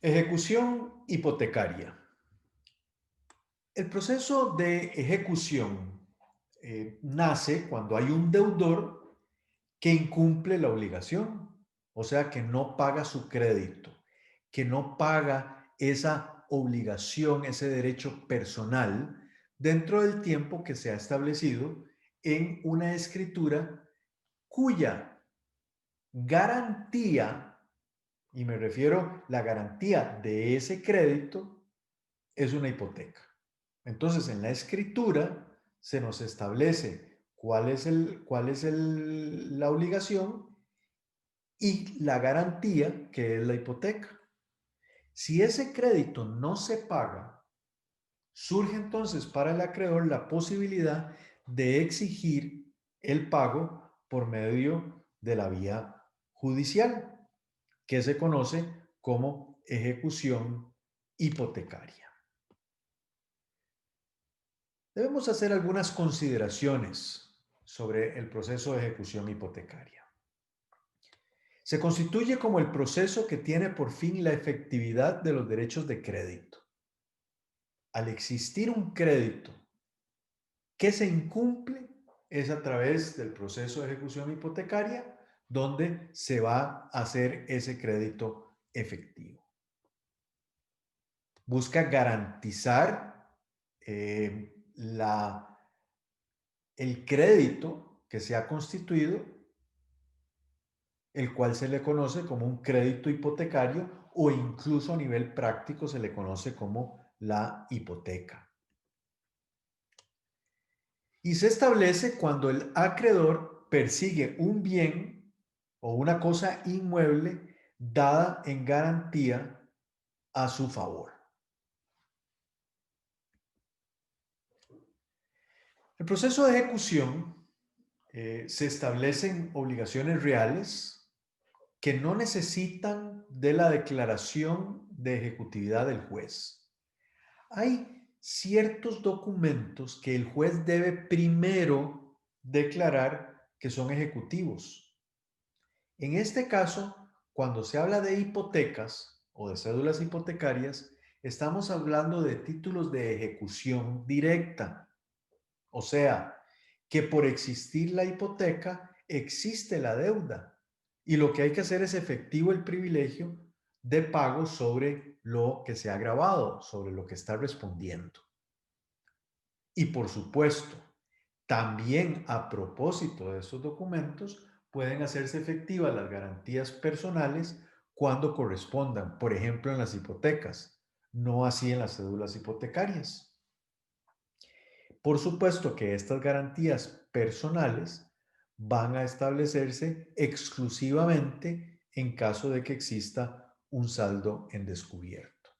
Ejecución hipotecaria. El proceso de ejecución nace cuando hay un deudor que incumple la obligación, o sea, que no paga su crédito, que no paga esa obligación, ese derecho personal dentro del tiempo que se ha establecido en una escritura cuya garantía, y me refiero a la garantía de ese crédito, es una hipoteca. Entonces, en la escritura se nos establece la obligación y la garantía, que es la hipoteca. Si ese crédito no se paga, surge entonces para el acreedor la posibilidad de exigir el pago por medio de la vía judicial, que se conoce como ejecución hipotecaria. Debemos hacer algunas consideraciones sobre el proceso de ejecución hipotecaria. Se constituye como el proceso que tiene por fin la efectividad de los derechos de crédito. Al existir un crédito que se incumple, es a través del proceso de ejecución hipotecaria donde se va a hacer ese crédito efectivo. Busca garantizar el crédito que se ha constituido, el cual se le conoce como un crédito hipotecario o incluso a nivel práctico se le conoce como la hipoteca. Y se establece cuando el acreedor persigue un bien o una cosa inmueble dada en garantía a su favor. El proceso de ejecución se establecen obligaciones reales que no necesitan de la declaración de ejecutividad del juez. Hay ciertos documentos que el juez debe primero declarar que son ejecutivos. En este caso, cuando se habla de hipotecas o de cédulas hipotecarias, estamos hablando de títulos de ejecución directa. O sea, que por existir la hipoteca, existe la deuda. Y lo que hay que hacer es efectivo el privilegio de pago sobre lo que se ha grabado, sobre lo que está respondiendo. Y por supuesto, también a propósito de estos documentos, pueden hacerse efectivas las garantías personales cuando correspondan, por ejemplo, en las hipotecas, no así en las cédulas hipotecarias. Por supuesto que estas garantías personales van a establecerse exclusivamente en caso de que exista un saldo en descubierto.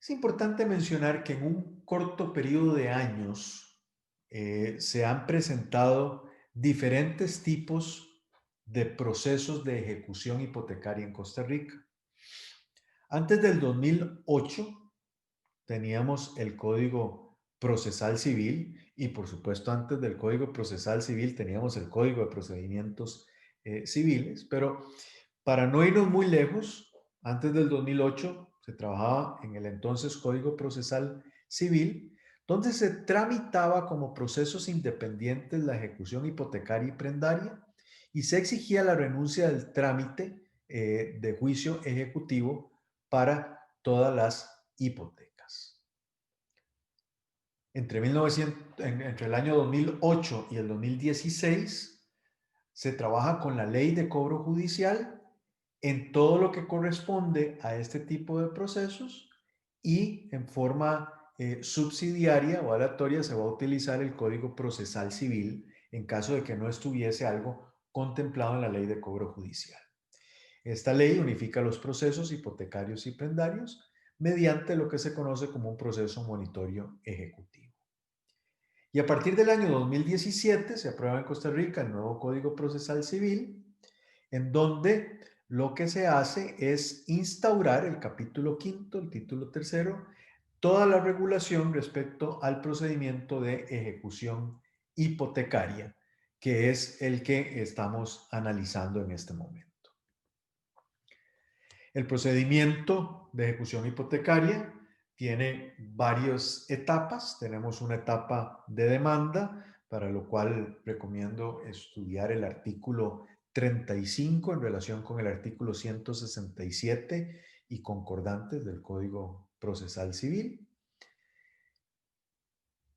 Es importante mencionar que en un corto periodo de años se han presentado diferentes tipos de procesos de ejecución hipotecaria en Costa Rica. Antes del 2008 teníamos el Código Procesal Civil y por supuesto antes del Código Procesal Civil teníamos el Código de Procedimientos Civiles, pero para no irnos muy lejos, antes del 2008 se trabajaba en el entonces Código Procesal Civil, donde se tramitaba como procesos independientes la ejecución hipotecaria y prendaria y se exigía la renuncia del trámite de juicio ejecutivo para todas las hipotecas. Entre el año 2008 y el 2016 se trabaja con la ley de cobro judicial en todo lo que corresponde a este tipo de procesos y en forma subsidiaria o aleatoria se va a utilizar el Código Procesal Civil en caso de que no estuviese algo contemplado en la ley de cobro judicial. Esta ley unifica los procesos hipotecarios y prendarios mediante lo que se conoce como un proceso monitorio ejecutivo. Y a partir del año 2017 se aprueba en Costa Rica el nuevo Código Procesal Civil, en donde lo que se hace es instaurar el capítulo quinto, el título tercero, toda la regulación respecto al procedimiento de ejecución hipotecaria, que es el que estamos analizando en este momento. El procedimiento de ejecución hipotecaria tiene varias etapas. Tenemos una etapa de demanda, para lo cual recomiendo estudiar el artículo 35 en relación con el artículo 167 y concordantes del Código Procesal Civil.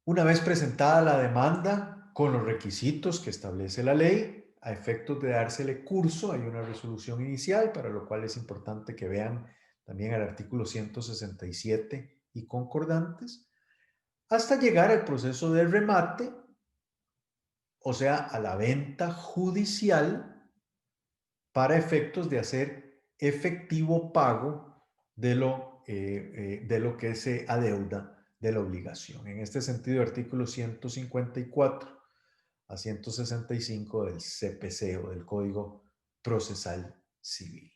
Una vez presentada la demanda con los requisitos que establece la ley, a efectos de dársele curso, hay una resolución inicial, para lo cual es importante que vean también el artículo 167 y concordantes, hasta llegar al proceso de remate, o sea, a la venta judicial, para efectos de hacer efectivo pago de lo que se adeuda de la obligación. En este sentido, artículo 154 a 165 del CPC o del Código Procesal Civil.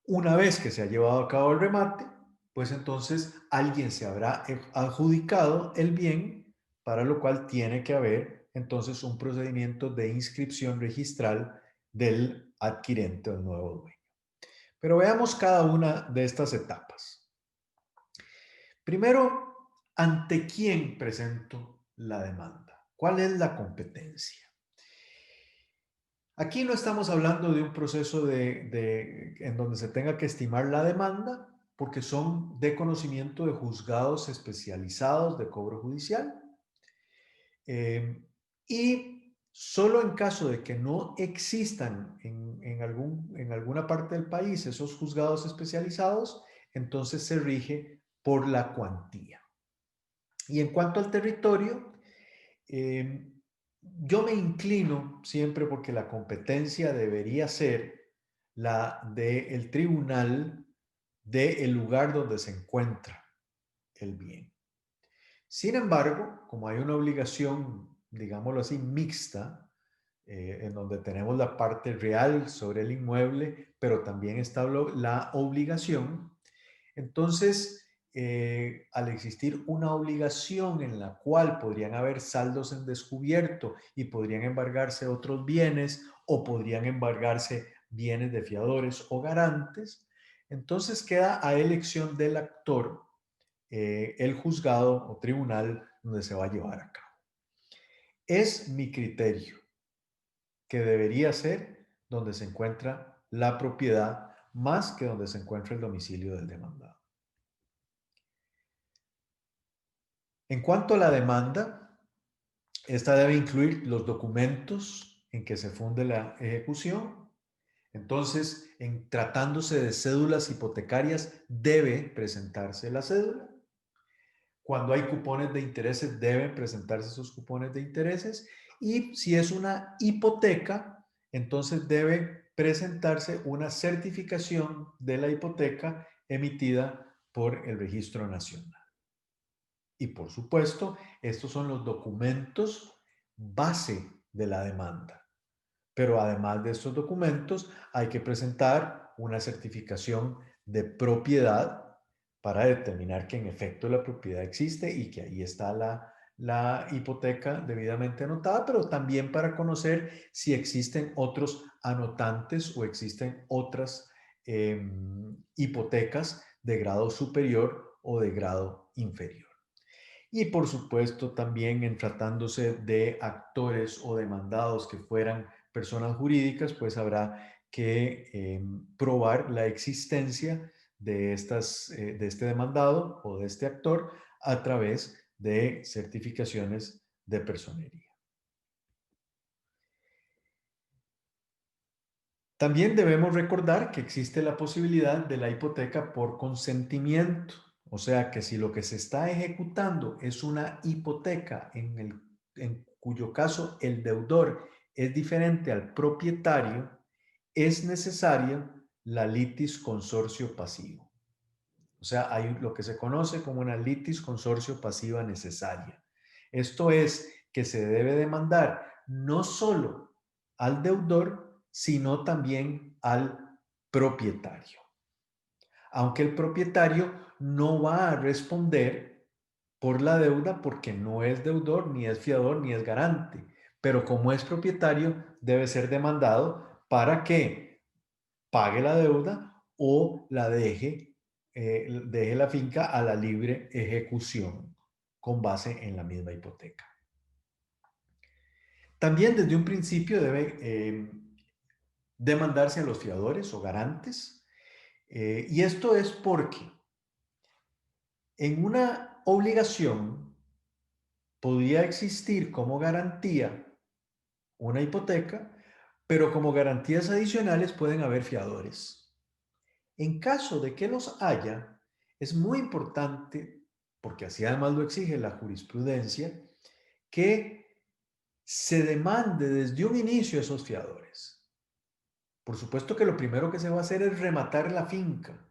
Una vez que se ha llevado a cabo el remate, pues entonces alguien se habrá adjudicado el bien, para lo cual tiene que haber entonces un procedimiento de inscripción registral del adquirente o el nuevo dueño. Pero veamos cada una de estas etapas. Primero, ¿ante quién presento la demanda? ¿Cuál es la competencia? Aquí no estamos hablando de un proceso en donde se tenga que estimar la demanda, porque son de conocimiento de juzgados especializados de cobro judicial. Y solo en caso de que no existan en alguna parte del país esos juzgados especializados, entonces se rige por la cuantía. Y en cuanto al territorio, yo me inclino siempre porque la competencia debería ser la del tribunal del lugar donde se encuentra el bien. Sin embargo, como hay una obligación, digámoslo así, mixta, en donde tenemos la parte real sobre el inmueble, pero también está la obligación, entonces, al existir una obligación en la cual podrían haber saldos en descubierto y podrían embargarse otros bienes o podrían embargarse bienes de fiadores o garantes, entonces queda a elección del actor el juzgado o tribunal donde se va a llevar a cabo. Es mi criterio que debería ser donde se encuentra la propiedad más que donde se encuentra el domicilio del demandado. En cuanto a la demanda, esta debe incluir los documentos en que se funde la ejecución. Entonces, en tratándose de cédulas hipotecarias, debe presentarse la cédula. Cuando hay cupones de intereses, deben presentarse esos cupones de intereses. Y si es una hipoteca, entonces debe presentarse una certificación de la hipoteca emitida por el Registro Nacional. Y por supuesto, estos son los documentos base de la demanda. Pero además de estos documentos, hay que presentar una certificación de propiedad para determinar que en efecto la propiedad existe y que ahí está la hipoteca debidamente anotada, pero también para conocer si existen otros anotantes o existen otras hipotecas de grado superior o de grado inferior. Y por supuesto también en tratándose de actores o demandados que fueran personas jurídicas, pues habrá que probar la existencia de este demandado o de este actor a través de certificaciones de personería. También debemos recordar que existe la posibilidad de la hipoteca por consentimiento, o sea que si lo que se está ejecutando es una hipoteca en cuyo caso el deudor es diferente al propietario, es necesaria la litis consorcio pasivo. O sea, hay lo que se conoce como una litis consorcio pasiva necesaria. Esto es que se debe demandar no solo al deudor, sino también al propietario. Aunque el propietario no va a responder por la deuda porque no es deudor, ni es fiador, ni es garante. Pero como es propietario, debe ser demandado para que pague la deuda o la deje la finca a la libre ejecución con base en la misma hipoteca. También desde un principio debe demandarse a los fiadores o garantes, y esto es porque en una obligación podría existir como garantía una hipoteca, pero como garantías adicionales pueden haber fiadores. En caso de que los haya, es muy importante, porque así además lo exige la jurisprudencia, que se demande desde un inicio a esos fiadores. Por supuesto que lo primero que se va a hacer es rematar la finca,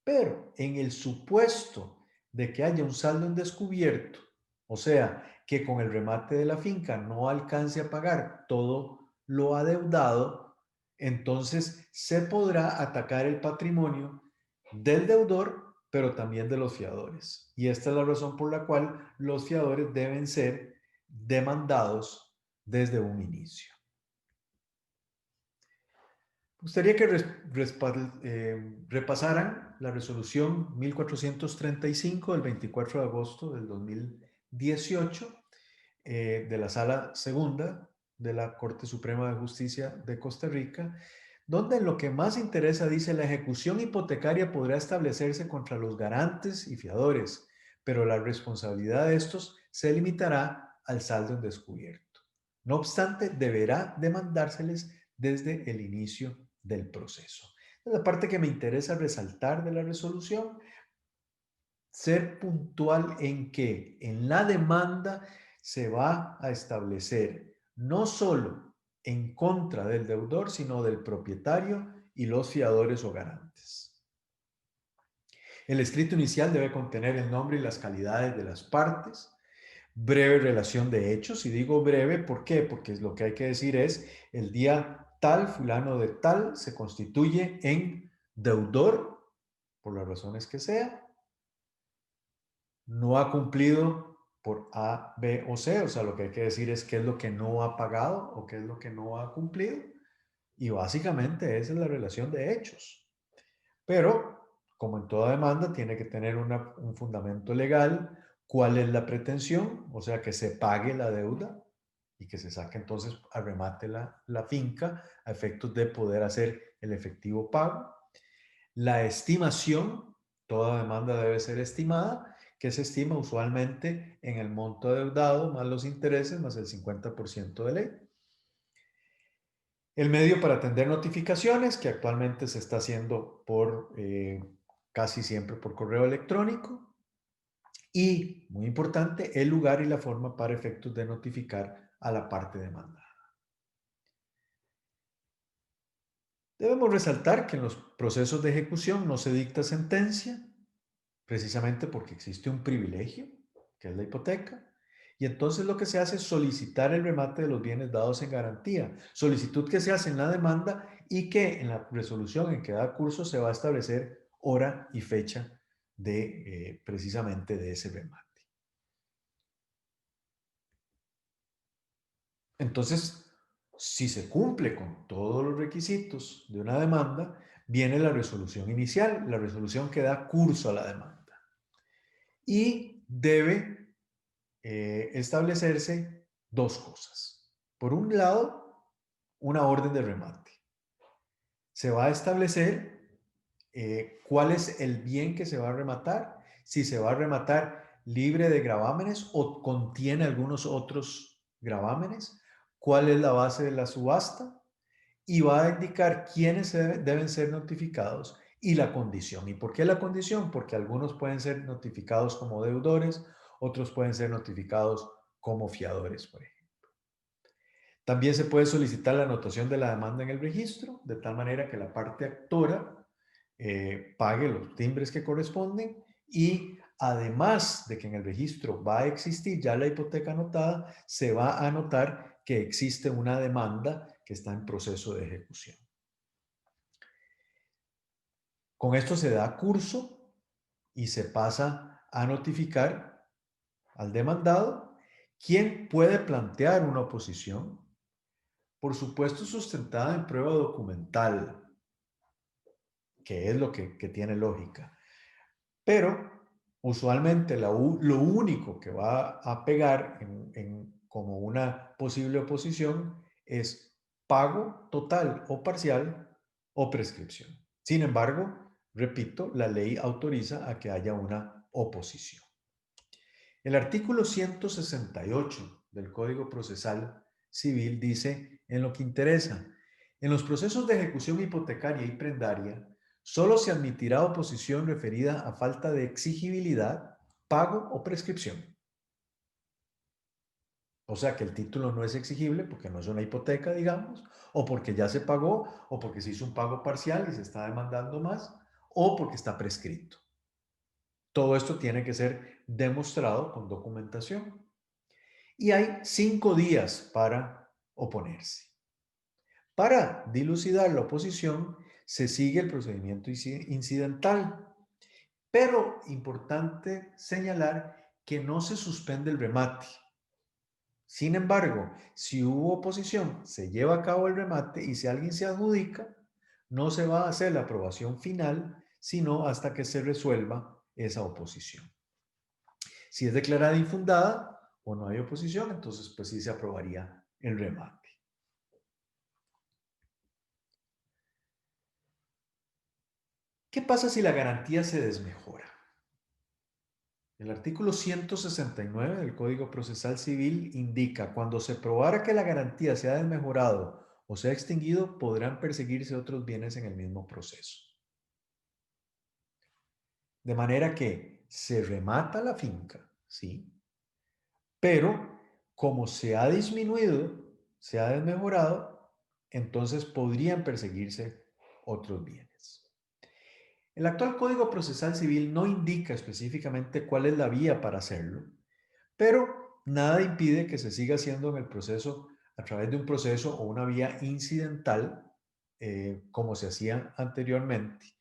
pero en el supuesto de que haya un saldo en descubierto, o sea, que con el remate de la finca no alcance a pagar todo lo adeudado, entonces se podrá atacar el patrimonio del deudor, pero también de los fiadores. Y esta es la razón por la cual los fiadores deben ser demandados desde un inicio. Me gustaría que repasaran la resolución 1435 del 24 de agosto del 2018 de la Sala Segunda de la Corte Suprema de Justicia de Costa Rica, donde en lo que más interesa dice: la ejecución hipotecaria podrá establecerse contra los garantes y fiadores, pero la responsabilidad de estos se limitará al saldo en descubierto. No obstante, deberá demandárseles desde el inicio del proceso. La parte que me interesa resaltar de la resolución: ser puntual en que en la demanda se va a establecer no solo en contra del deudor, sino del propietario y los fiadores o garantes. El escrito inicial debe contener el nombre y las calidades de las partes, breve relación de hechos, y digo breve, ¿por qué? Porque lo que hay que decir es: el día tal, fulano de tal, se constituye en deudor, por las razones que sea, no ha cumplido por A, B o C, o sea, lo que hay que decir es qué es lo que no ha pagado o qué es lo que no ha cumplido, y básicamente esa es la relación de hechos. Pero, como en toda demanda, tiene que tener un fundamento legal. ¿Cuál es la pretensión? O sea, que se pague la deuda y que se saque entonces a remate la finca a efectos de poder hacer el efectivo pago. La estimación: toda demanda debe ser estimada, que se estima usualmente en el monto adeudado más los intereses más el 50% de ley. El medio para atender notificaciones, que actualmente se está haciendo casi siempre por correo electrónico. Y, muy importante, el lugar y la forma para efectos de notificar a la parte demandada. Debemos resaltar que en los procesos de ejecución no se dicta sentencia, precisamente porque existe un privilegio, que es la hipoteca, y entonces lo que se hace es solicitar el remate de los bienes dados en garantía, solicitud que se hace en la demanda y que en la resolución en que da curso se va a establecer hora y fecha de precisamente de ese remate. Entonces, si se cumple con todos los requisitos de una demanda, viene la resolución inicial, la resolución que da curso a la demanda. Y debe establecerse dos cosas. Por un lado, una orden de remate. Se va a establecer cuál es el bien que se va a rematar, si se va a rematar libre de gravámenes o contiene algunos otros gravámenes, cuál es la base de la subasta, y va a indicar quiénes deben ser notificados y la condición. ¿Y por qué la condición? Porque algunos pueden ser notificados como deudores, otros pueden ser notificados como fiadores, por ejemplo. También se puede solicitar la anotación de la demanda en el registro, de tal manera que la parte actora pague los timbres que corresponden, y además de que en el registro va a existir ya la hipoteca anotada, se va a anotar que existe una demanda que está en proceso de ejecución. Con esto se da curso y se pasa a notificar al demandado, quien puede plantear una oposición, por supuesto sustentada en prueba documental. que es lo que tiene lógica. Pero usualmente lo único que va a pegar como una posible oposición es pago total o parcial o prescripción. Sin embargo, repito, la ley autoriza a que haya una oposición. El artículo 168 del Código Procesal Civil dice, en lo que interesa, en los procesos de ejecución hipotecaria y prendaria, solo se admitirá oposición referida a falta de exigibilidad, pago o prescripción. O sea que el título no es exigible porque no es una hipoteca, digamos, o porque ya se pagó, o porque se hizo un pago parcial y se está demandando más, o porque está prescrito. Todo esto tiene que ser demostrado con documentación. Y hay 5 días para oponerse. Para dilucidar la oposición, se sigue el procedimiento incidental, pero importante señalar que no se suspende el remate. Sin embargo, si hubo oposición, se lleva a cabo el remate y si alguien se adjudica, no se va a hacer la aprobación final, sino hasta que se resuelva esa oposición. Si es declarada infundada o no hay oposición, entonces pues sí se aprobaría el remate. ¿Qué pasa si la garantía se desmejora? El artículo 169 del Código Procesal Civil indica, cuando se probara que la garantía se ha desmejorado o se ha extinguido, podrán perseguirse otros bienes en el mismo proceso. De manera que se remata la finca, ¿sí? Pero como se ha disminuido, se ha desmejorado, entonces podrían perseguirse otros bienes. El actual Código Procesal Civil no indica específicamente cuál es la vía para hacerlo, pero nada impide que se siga haciendo en el proceso a través de un proceso o una vía incidental, como se hacía anteriormente,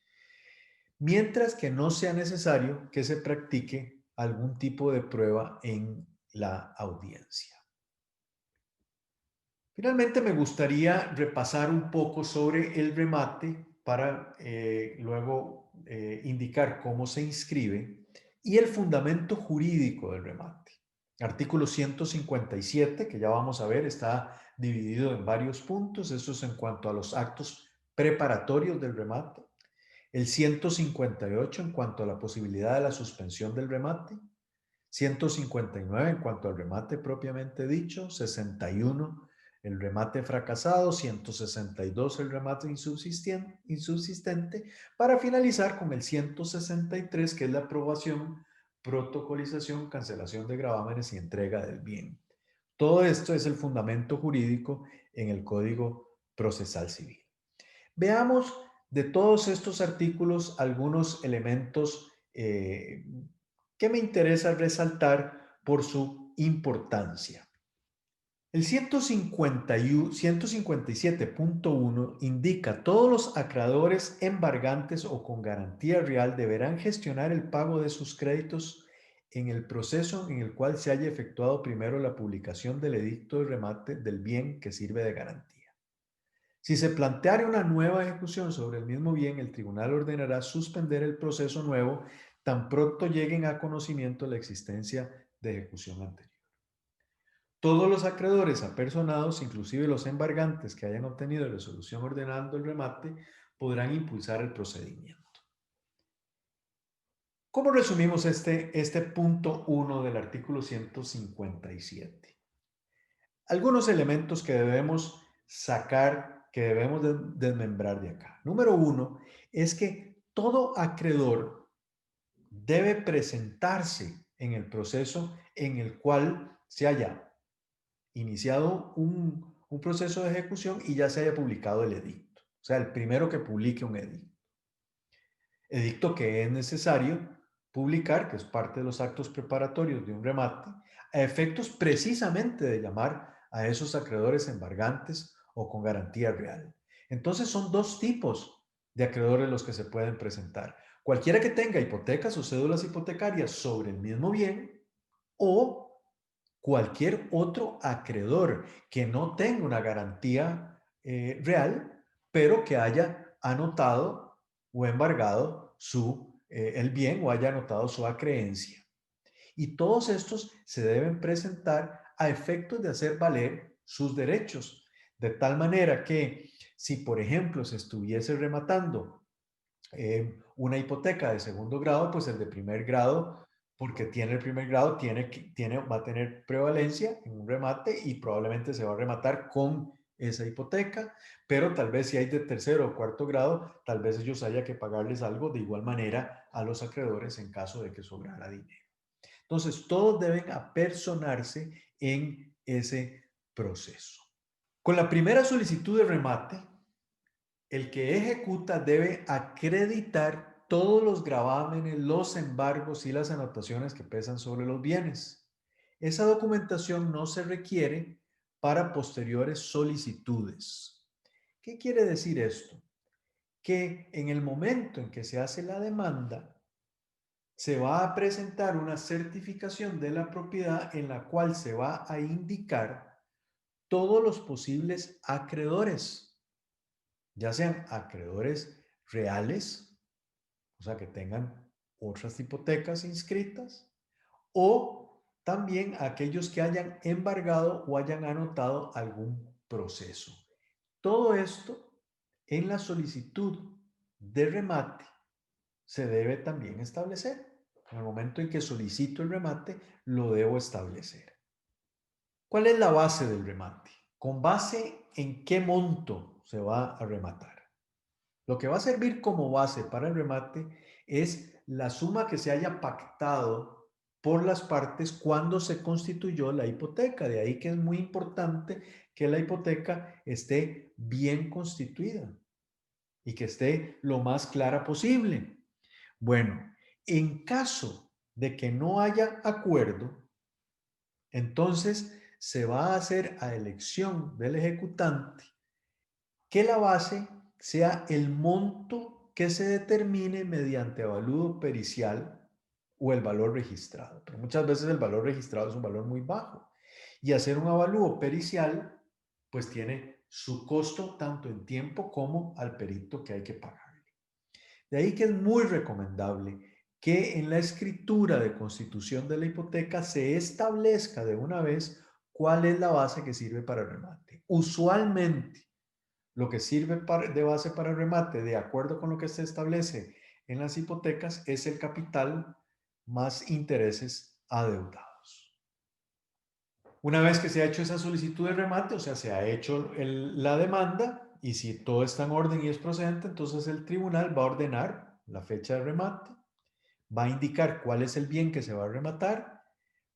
mientras que no sea necesario que se practique algún tipo de prueba en la audiencia. Finalmente me gustaría repasar un poco sobre el remate para luego indicar cómo se inscribe y el fundamento jurídico del remate. Artículo 157, que ya vamos a ver, está dividido en varios puntos. Esto es en cuanto a los actos preparatorios del remate. El 158 en cuanto a la posibilidad de la suspensión del remate. 159 en cuanto al remate propiamente dicho. 61 el remate fracasado. 162 el remate insubsistente. Para finalizar con el 163, que es la aprobación, protocolización, cancelación de gravámenes y entrega del bien. Todo esto es el fundamento jurídico en el Código Procesal Civil. Veamos de todos estos artículos algunos elementos que me interesa resaltar por su importancia. El 157.1 indica: todos los acreedores embargantes o con garantía real deberán gestionar el pago de sus créditos en el proceso en el cual se haya efectuado primero la publicación del edicto de remate del bien que sirve de garantía. Si se planteara una nueva ejecución sobre el mismo bien, el tribunal ordenará suspender el proceso nuevo tan pronto lleguen a conocimiento la existencia de ejecución anterior. Todos los acreedores apersonados, inclusive los embargantes que hayan obtenido resolución ordenando el remate, podrán impulsar el procedimiento. ¿Cómo resumimos este punto 1 del artículo 157? Algunos elementos que debemos sacar, que debemos desmembrar de acá. Número 1 es que todo acreedor debe presentarse en el proceso en el cual se haya iniciado un proceso de ejecución y ya se haya publicado el edicto. O sea, el primero que publique un edicto. Edicto que es necesario publicar, que es parte de los actos preparatorios de un remate, a efectos precisamente de llamar a esos acreedores embargantes o con garantía real. Entonces son dos tipos de acreedores los que se pueden presentar. Cualquiera que tenga hipotecas o cédulas hipotecarias sobre el mismo bien o cualquier otro acreedor que no tenga una garantía real, pero que haya anotado o embargado el bien o haya anotado su acreencia. Y todos estos se deben presentar a efectos de hacer valer sus derechos, de tal manera que si, por ejemplo, se estuviese rematando una hipoteca de segundo grado, pues el de primer grado, porque tiene el primer grado, va a tener prevalencia en un remate y probablemente se va a rematar con esa hipoteca, pero tal vez si hay de tercero o cuarto grado, tal vez ellos haya que pagarles algo de igual manera a los acreedores en caso de que sobrara dinero. Entonces, todos deben apersonarse en ese proceso. Con la primera solicitud de remate, el que ejecuta debe acreditar todos los gravámenes, los embargos y las anotaciones que pesan sobre los bienes. Esa documentación no se requiere para posteriores solicitudes. ¿Qué quiere decir esto? Que en el momento en que se hace la demanda, se va a presentar una certificación de la propiedad en la cual se va a indicar todos los posibles acreedores, ya sean acreedores reales, o sea, que tengan otras hipotecas inscritas, o también aquellos que hayan embargado o hayan anotado algún proceso. Todo esto en la solicitud de remate se debe también establecer. En el momento en que solicito el remate, lo debo establecer. ¿Cuál es la base del remate? ¿Con base en qué monto se va a rematar? Lo que va a servir como base para el remate es la suma que se haya pactado por las partes cuando se constituyó la hipoteca. De ahí que es muy importante que la hipoteca esté bien constituida y que esté lo más clara posible. Bueno, en caso de que no haya acuerdo, entonces se va a hacer a elección del ejecutante que la base sea el monto que se determine mediante avalúo pericial o el valor registrado. Pero muchas veces el valor registrado es un valor muy bajo. Y hacer un avalúo pericial, pues tiene su costo tanto en tiempo como al perito que hay que pagarle. De ahí que es muy recomendable que en la escritura de constitución de la hipoteca se establezca de una vez cuál es la base que sirve para el remate. Usualmente, lo que sirve de base para el remate, de acuerdo con lo que se establece en las hipotecas, es el capital más intereses adeudados. Una vez que se ha hecho esa solicitud de remate, o sea, se ha hecho la demanda y si todo está en orden y es procedente, entonces el tribunal va a ordenar la fecha de remate, va a indicar cuál es el bien que se va a rematar,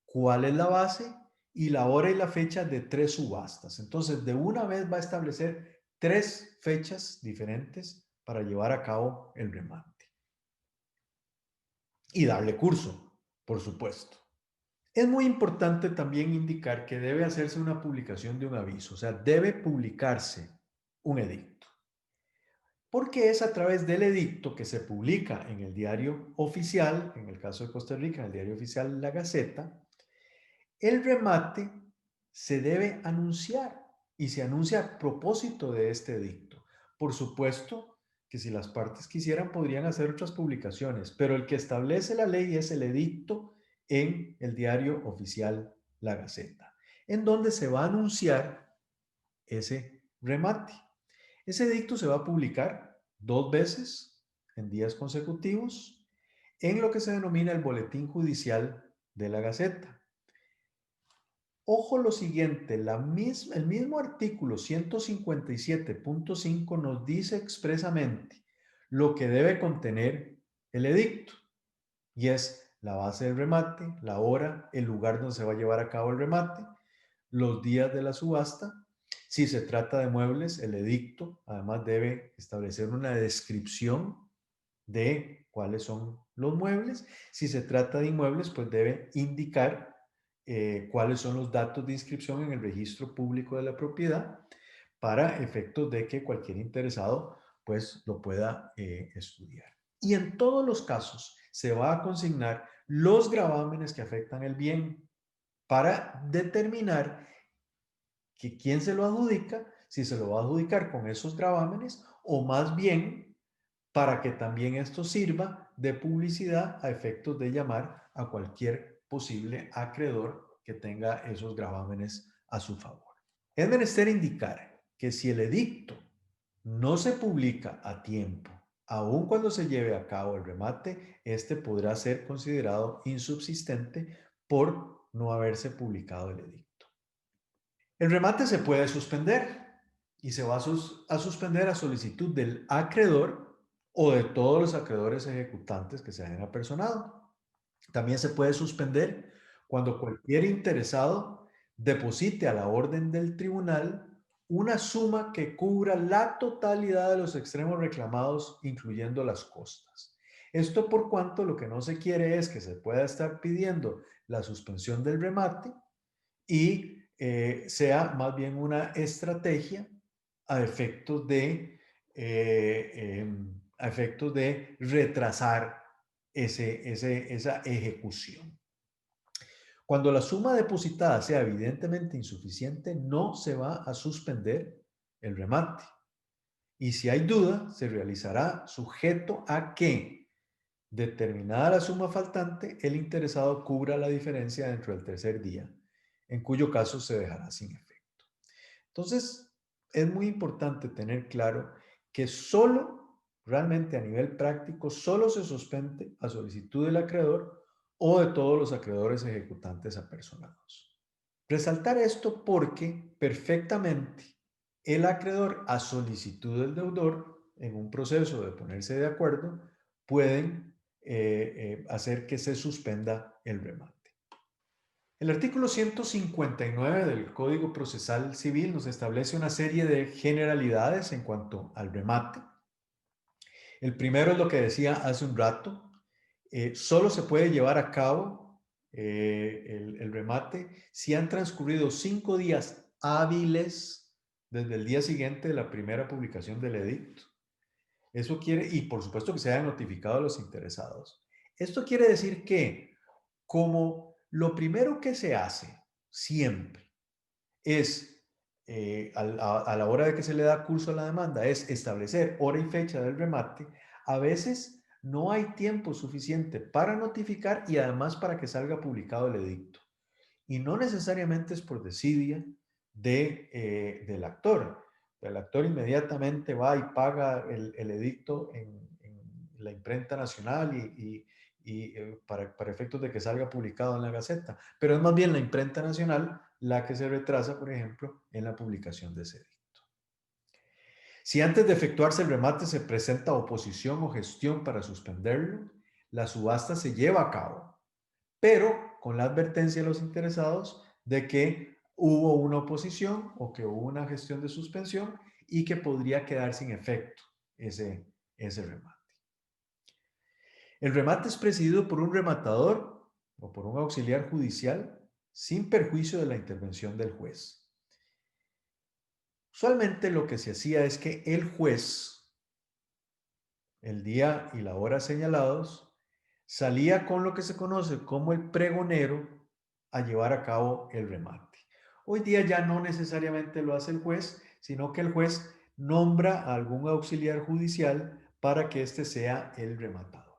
cuál es la base y la hora y la fecha de 3 subastas. Entonces, de una vez va a establecer 3 fechas diferentes para llevar a cabo el remate. Y darle curso, por supuesto. Es muy importante también indicar que debe hacerse una publicación de un aviso, o sea, debe publicarse un edicto. Porque es a través del edicto que se publica en el diario oficial, en el caso de Costa Rica, en el diario oficial La Gaceta, el remate se debe anunciar y se anuncia a propósito de este edicto. Por supuesto que si las partes quisieran podrían hacer otras publicaciones, pero el que establece la ley es el edicto en el diario oficial La Gaceta, en donde se va a anunciar ese remate. Ese edicto se va a publicar 2 veces en días consecutivos en lo que se denomina el Boletín Judicial de la Gaceta. Ojo lo siguiente, el mismo artículo 157.5 nos dice expresamente lo que debe contener el edicto y es la base del remate, la hora, el lugar donde se va a llevar a cabo el remate, los días de la subasta. Si se trata de muebles, el edicto además debe establecer una descripción de cuáles son los muebles. Si se trata de inmuebles, pues debe indicar cuáles son los datos de inscripción en el registro público de la propiedad para efectos de que cualquier interesado pues lo pueda estudiar. Y en todos los casos se va a consignar los gravámenes que afectan el bien para determinar que quién se lo adjudica, si se lo va a adjudicar con esos gravámenes o más bien para que también esto sirva de publicidad a efectos de llamar a cualquier posible acreedor que tenga esos gravámenes a su favor. Es menester indicar que si el edicto no se publica a tiempo, aun cuando se lleve a cabo el remate, este podrá ser considerado insubsistente por no haberse publicado el edicto. El remate se puede suspender y se va a suspender a solicitud del acreedor o de todos los acreedores ejecutantes que se hayan apersonado. También se puede suspender cuando cualquier interesado deposite a la orden del tribunal una suma que cubra la totalidad de los extremos reclamados, incluyendo las costas. Esto por cuanto lo que no se quiere es que se pueda estar pidiendo la suspensión del remate y sea más bien una estrategia a efectos a efectos de retrasar esa ejecución. Cuando la suma depositada sea evidentemente insuficiente, no se va a suspender el remate. Y si hay duda, se realizará sujeto a que, determinada la suma faltante, el interesado cubra la diferencia dentro del tercer día, en cuyo caso se dejará sin efecto. Entonces, es muy importante tener claro que solo, realmente a nivel práctico, solo se suspende a solicitud del acreedor o de todos los acreedores ejecutantes apersonados. Resaltar esto porque perfectamente el acreedor a solicitud del deudor en un proceso de ponerse de acuerdo pueden hacer que se suspenda el remate. El artículo 159 del Código Procesal Civil nos establece una serie de generalidades en cuanto al remate. El primero es lo que decía hace un rato, solo se puede llevar a cabo el remate si han transcurrido 5 días hábiles desde el día siguiente de la primera publicación del edicto. Eso quiere, y por supuesto que se hayan notificado a los interesados. Esto quiere decir que, como lo primero que se hace siempre es, a la hora de que se le da curso a la demanda, es establecer hora y fecha del remate, a veces no hay tiempo suficiente para notificar y además para que salga publicado el edicto. Y no necesariamente es por desidia del actor. El actor inmediatamente va y paga el edicto en la imprenta nacional para efectos de que salga publicado en la Gaceta. Pero es más bien la imprenta nacional la que se retrasa, por ejemplo, en la publicación de ese edicto. Si antes de efectuarse el remate se presenta oposición o gestión para suspenderlo, la subasta se lleva a cabo, pero con la advertencia de los interesados de que hubo una oposición o que hubo una gestión de suspensión y que podría quedar sin efecto ese remate. El remate es presidido por un rematador o por un auxiliar judicial sin perjuicio de la intervención del juez. Usualmente lo que se hacía es que el juez, el día y la hora señalados, salía con lo que se conoce como el pregonero a llevar a cabo el remate. Hoy día ya no necesariamente lo hace el juez, sino que el juez nombra a algún auxiliar judicial para que éste sea el rematador.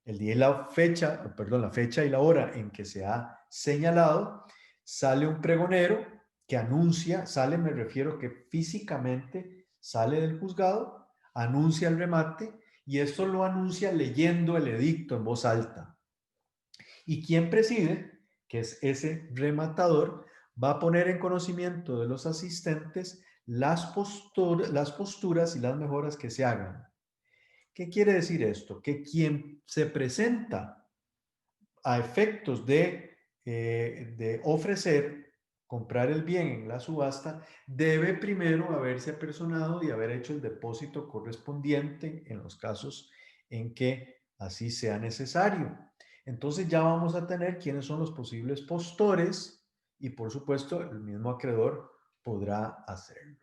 El día y la fecha, perdón, la fecha y la hora en que se ha señalado, sale un pregonero que anuncia, sale, me refiero que físicamente sale del juzgado, anuncia el remate y esto lo anuncia leyendo el edicto en voz alta. Y quien preside, que es ese rematador, va a poner en conocimiento de los asistentes las posturas y las mejoras que se hagan. ¿Qué quiere decir esto? Que quien se presenta a efectos de ofrecer, comprar el bien en la subasta, debe primero haberse apersonado y haber hecho el depósito correspondiente en los casos en que así sea necesario. Entonces ya vamos a tener quiénes son los posibles postores y por supuesto el mismo acreedor podrá hacerlo.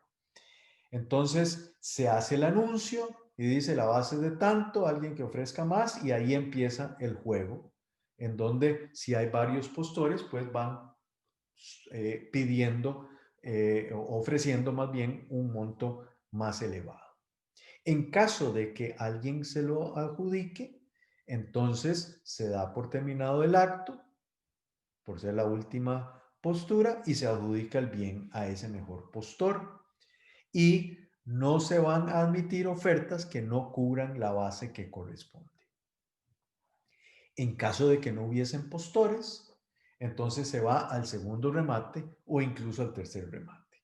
Entonces se hace el anuncio y dice la base es de tanto, alguien que ofrezca más y ahí empieza el juego, en donde si hay varios postores, pues van pidiendo, ofreciendo más bien un monto más elevado. En caso de que alguien se lo adjudique, entonces se da por terminado el acto, por ser la última postura, y se adjudica el bien a ese mejor postor. Y no se van a admitir ofertas que no cubran la base que corresponde. En caso de que no hubiesen postores, entonces se va al segundo remate o incluso al tercer remate.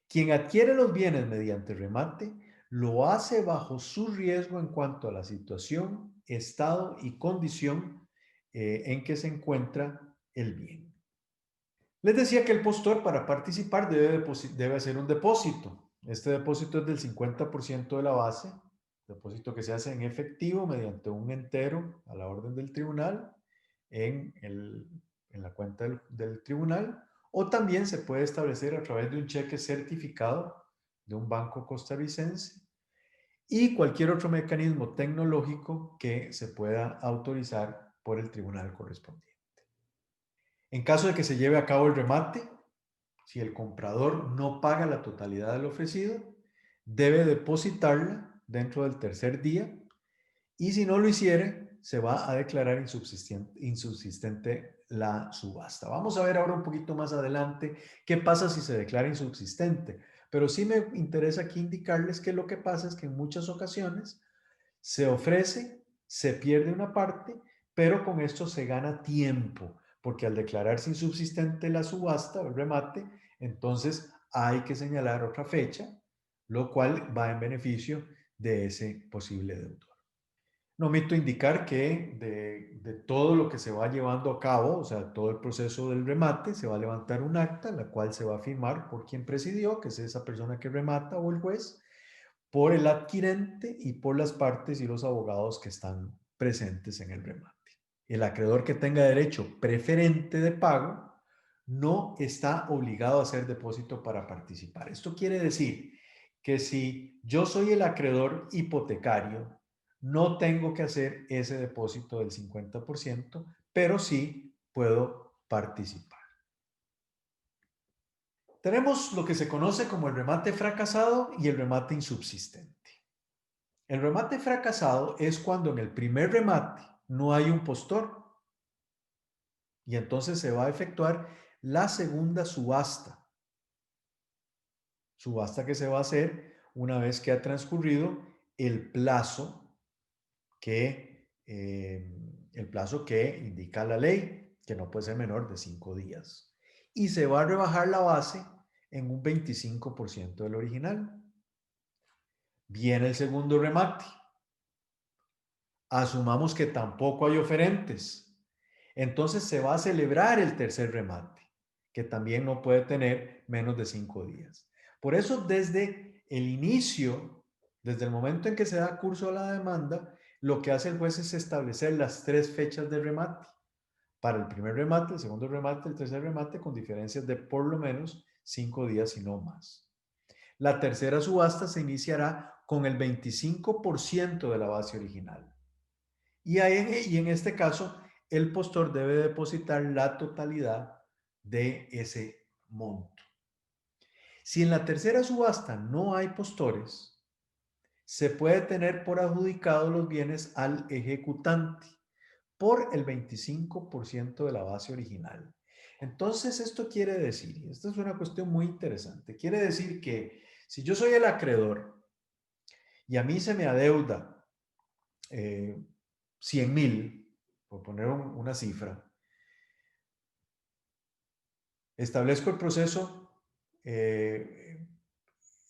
Quien adquiere los bienes mediante remate lo hace bajo su riesgo en cuanto a la situación, estado y condición en que se encuentra el bien. Les decía que el postor para participar debe hacer un depósito. Este depósito es del 50% de la base, depósito que se hace en efectivo mediante un entero a la orden del tribunal en, en la cuenta del tribunal, o también se puede establecer a través de un cheque certificado de un banco costarricense y cualquier otro mecanismo tecnológico que se pueda autorizar por el tribunal correspondiente. En caso de que se lleve a cabo el remate, si el comprador no paga la totalidad del ofrecido, debe depositarla dentro del tercer día y si no lo hiciere, se va a declarar insubsistente la subasta. Vamos a ver ahora un poquito más adelante qué pasa si se declara insubsistente, pero sí me interesa aquí indicarles que lo que pasa es que en muchas ocasiones se ofrece, se pierde una parte, pero con esto se gana tiempo, porque al declararse insubsistente la subasta o el remate, entonces hay que señalar otra fecha, lo cual va en beneficio de ese posible deudor. No omito indicar que de todo lo que se va llevando a cabo, o sea, todo el proceso del remate, se va a levantar un acta, la cual se va a firmar por quien presidió, que es esa persona que remata o el juez, por el adquirente y por las partes y los abogados que están presentes en el remate. El acreedor que tenga derecho preferente de pago no está obligado a hacer depósito para participar. Esto quiere decir que si yo soy el acreedor hipotecario, no tengo que hacer ese depósito del 50%, pero sí puedo participar. Tenemos lo que se conoce como el remate fracasado y el remate insubsistente. El remate fracasado es cuando en el primer remate no hay un postor y entonces se va a efectuar la segunda subasta. Subasta que se va a hacer una vez que ha transcurrido el plazo el plazo que indica la ley, que no puede ser menor de 5 días. Y se va a rebajar la base en un 25% del original. Viene el segundo remate. Asumamos que tampoco hay oferentes. Entonces se va a celebrar el tercer remate, que también no puede tener menos de 5 días. Por eso, desde el inicio, desde el momento en que se da curso a la demanda, lo que hace el juez es establecer las 3 fechas de remate. Para el primer remate, el segundo remate, el tercer remate, con diferencias de por lo menos 5 días y no más. La tercera subasta se iniciará con el 25% de la base original. Y en este caso, el postor debe depositar la totalidad de ese monto. Si en la tercera subasta no hay postores, se puede tener por adjudicado los bienes al ejecutante por el 25% de la base original. Entonces, esto quiere decir, y esta es una cuestión muy interesante, quiere decir que si yo soy el acreedor y a mí se me adeuda 100,000, por poner una cifra, establezco el proceso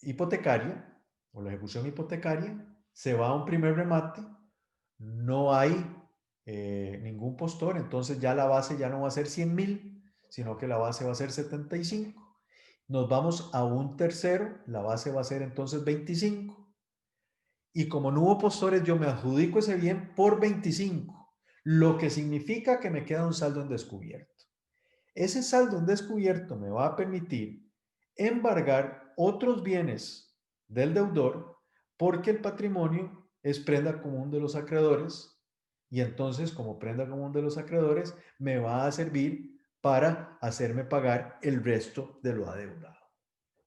hipotecario o la ejecución hipotecaria, se va a un primer remate, no hay ningún postor, entonces ya la base ya no va a ser 100,000, sino que la base va a ser 75. Nos vamos a un tercero, la base va a ser entonces 25. Y como no hubo postores, yo me adjudico ese bien por 25, lo que significa que me queda un saldo en descubierto. Ese saldo en descubierto me va a permitir embargar otros bienes del deudor porque el patrimonio es prenda común de los acreedores y entonces como prenda común de los acreedores me va a servir para hacerme pagar el resto de lo adeudado.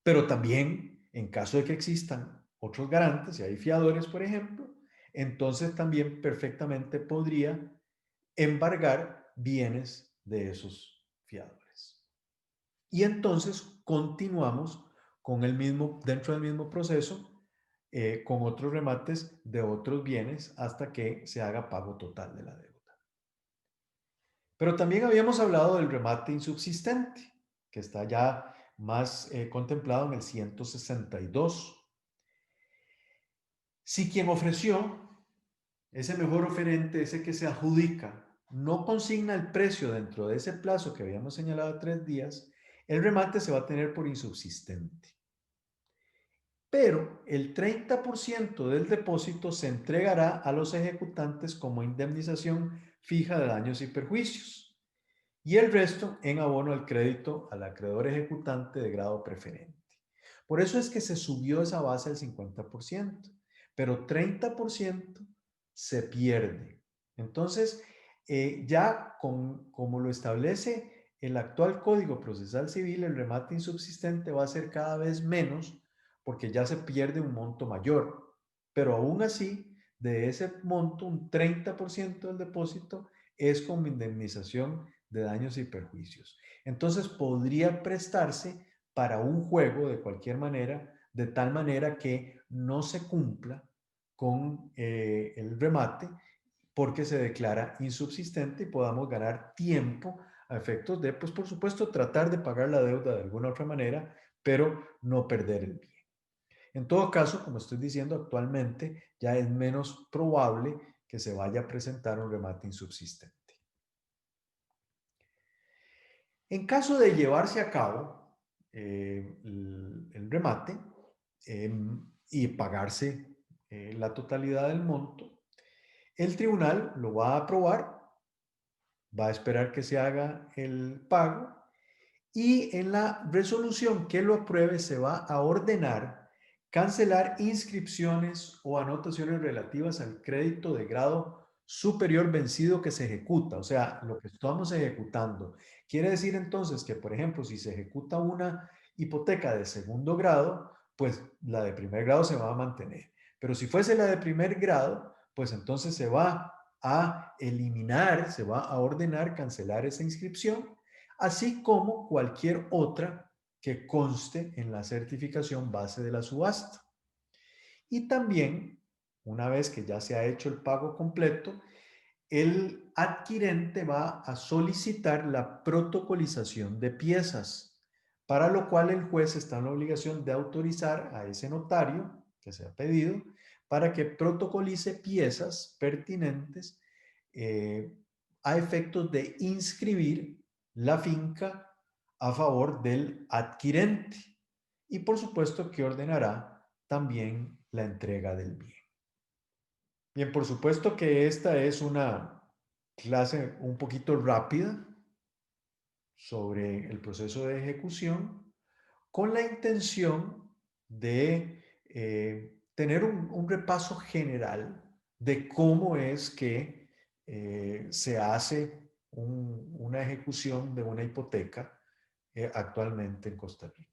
Pero también, en caso de que existan otros garantes, si hay fiadores, por ejemplo, entonces también perfectamente podría embargar bienes de esos fiadores. Y entonces continuamos con el mismo, dentro del mismo proceso, con otros remates de otros bienes hasta que se haga pago total de la deuda. Pero también habíamos hablado del remate insubsistente, que está ya más contemplado en el 162. Si quien ofreció, ese mejor oferente, ese que se adjudica, no consigna el precio dentro de ese plazo que habíamos señalado 3 días, el remate se va a tener por insubsistente. Pero el 30% del depósito se entregará a los ejecutantes como indemnización fija de daños y perjuicios y el resto en abono al crédito al acreedor ejecutante de grado preferente. Por eso es que se subió esa base al 50%, pero 30% se pierde. Entonces, ya como lo establece el actual Código Procesal Civil, el remate insubsistente va a ser cada vez menos porque ya se pierde un monto mayor. Pero aún así, de ese monto, un 30% del depósito es como indemnización de daños y perjuicios. Entonces, podría prestarse para un juego de cualquier manera, de tal manera que no se cumpla con el remate porque se declara insubsistente y podamos ganar tiempo a efectos de, pues por supuesto, tratar de pagar la deuda de alguna otra manera, pero no perder el bien. En todo caso, como estoy diciendo actualmente, ya es menos probable que se vaya a presentar un remate insubsistente. En caso de llevarse a cabo el remate y pagarse la totalidad del monto, el tribunal lo va a aprobar, va a esperar que se haga el pago y en la resolución que lo apruebe se va a ordenar cancelar inscripciones o anotaciones relativas al crédito de grado superior vencido que se ejecuta, o sea, lo que estamos ejecutando. Quiere decir entonces que, por ejemplo, si se ejecuta una hipoteca de segundo grado, pues la de primer grado se va a mantener. Pero si fuese la de primer grado, pues entonces se va a eliminar, se va a ordenar cancelar esa inscripción, así como cualquier otra que conste en la certificación base de la subasta. Y también, una vez que ya se ha hecho el pago completo, el adquirente va a solicitar la protocolización de piezas, para lo cual el juez está en la obligación de autorizar a ese notario que se ha pedido para que protocolice piezas pertinentes eh, a efectos de inscribir la finca a favor del adquirente y por supuesto que ordenará también la entrega del bien. Bien, por supuesto que esta es una clase un poquito rápida sobre el proceso de ejecución con la intención de tener un repaso general de cómo es que se hace una ejecución de una hipoteca actualmente en Costa Rica.